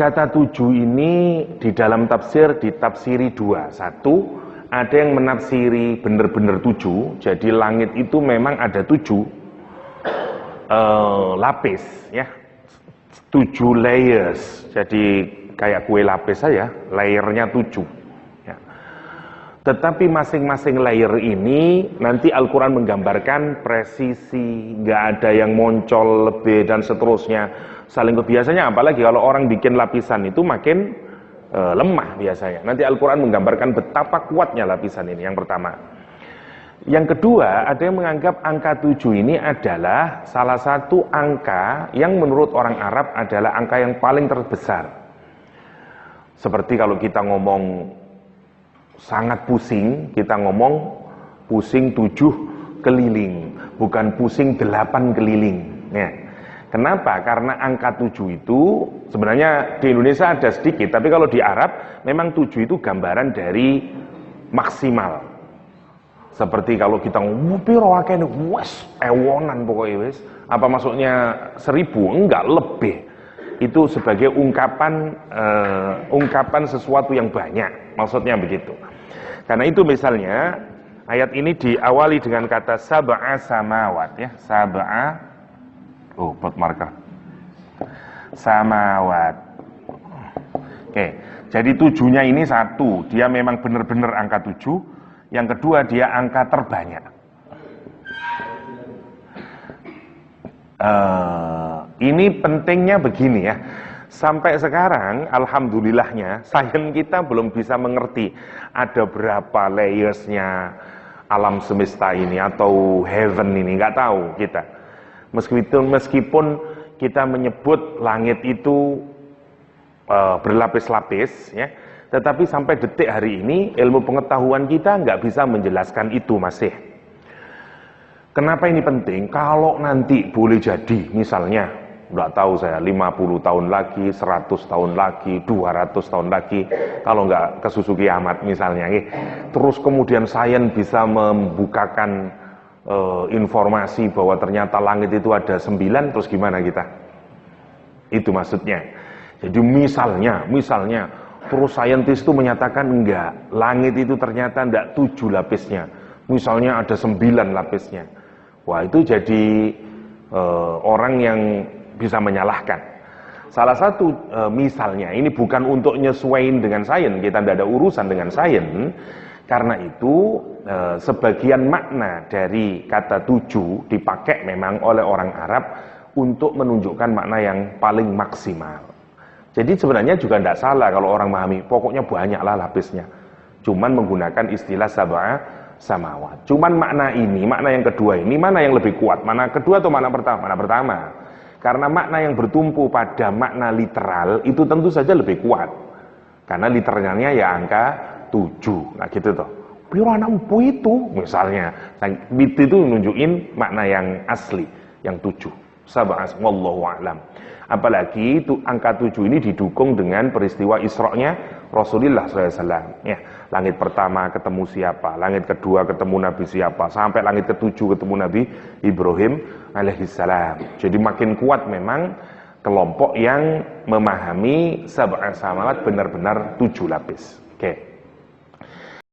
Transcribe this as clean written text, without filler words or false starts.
Kata tujuh ini di dalam tafsir ditafsiri dua. Satu, ada yang menafsiri benar-benar tujuh, jadi langit itu memang ada tujuh lapis, ya, 7 layers, jadi kayak kue lapis saja, layernya 7. Ya. Tetapi masing-masing layer ini nanti Al-Quran menggambarkan presisi, nggak ada yang moncol lebih dan seterusnya, saling kebiasanya. Apalagi kalau orang bikin lapisan itu makin lemah biasanya. Nanti Al-Quran menggambarkan betapa kuatnya lapisan ini, yang pertama. Yang kedua, ada yang menganggap angka 7 ini adalah salah satu angka yang menurut orang Arab adalah angka yang paling terbesar. Seperti kalau kita ngomong sangat pusing, kita ngomong pusing 7 keliling, bukan pusing 8 keliling. Ya. Kenapa? Karena angka 7 itu sebenarnya di Indonesia ada sedikit, tapi kalau di Arab memang 7 itu gambaran dari maksimal. Seperti kalau kita ngomong piro akeh wes ewonan pokoknya wes. Apa maksudnya 1000? Enggak, lebih. Itu sebagai ungkapan sesuatu yang banyak. Maksudnya begitu. Karena itu misalnya ayat ini diawali dengan kata sab'a samawat, ya. Sab'a, buat marker. Samawat. Oke, jadi 7-nya ini satu, dia memang benar-benar angka 7. Yang kedua, dia angka terbanyak. Ini pentingnya begini, ya. Sampai sekarang, alhamdulillahnya, sains kita belum bisa mengerti ada berapa layersnya alam semesta ini atau heaven ini, nggak tahu kita. Meskipun kita menyebut langit itu berlapis-lapis, ya, tetapi sampai detik hari ini ilmu pengetahuan kita nggak bisa menjelaskan itu masih. Kenapa ini penting? Kalau nanti boleh jadi, misalnya, nggak tahu saya, 50 tahun lagi, 100 tahun lagi, 200 tahun lagi, kalau nggak kesusu kiamat misalnya, terus kemudian sains bisa membukakan informasi bahwa ternyata langit itu ada 9, terus gimana kita? Itu maksudnya. Jadi misalnya, terus saintis itu menyatakan enggak, langit itu ternyata enggak 7 lapisnya, misalnya ada 9 lapisnya. Wah, itu jadi orang yang bisa menyalahkan. Salah satu misalnya, ini bukan untuk nyesuaiin dengan sains, kita tidak ada urusan dengan sains. Karena itu sebagian makna dari kata 7 dipakai memang oleh orang Arab untuk menunjukkan makna yang paling maksimal. Jadi sebenarnya juga tidak salah kalau orang memahami, pokoknya banyaklah lapisnya. Cuman menggunakan istilah sab'a samawat. Cuman makna ini, makna yang kedua ini, mana yang lebih kuat? Mana kedua atau mana pertama? Mana pertama. Karena makna yang bertumpu pada makna literal itu tentu saja lebih kuat. Karena literalnya ya angka 7. Nah gitu toh. Piro anak empu itu misalnya. Itu nunjukin makna yang asli, yang 7. Sab'a, wallahu a'lam. Apalagi itu angka 7 ini didukung dengan peristiwa Isra-nya Rasulullah SAW. Ya, langit pertama ketemu siapa, langit kedua ketemu Nabi siapa, sampai langit ketujuh ketemu Nabi Ibrahim alaihissalam. Jadi makin kuat memang kelompok yang memahami sab'a samawat benar-benar 7 lapis. Oke.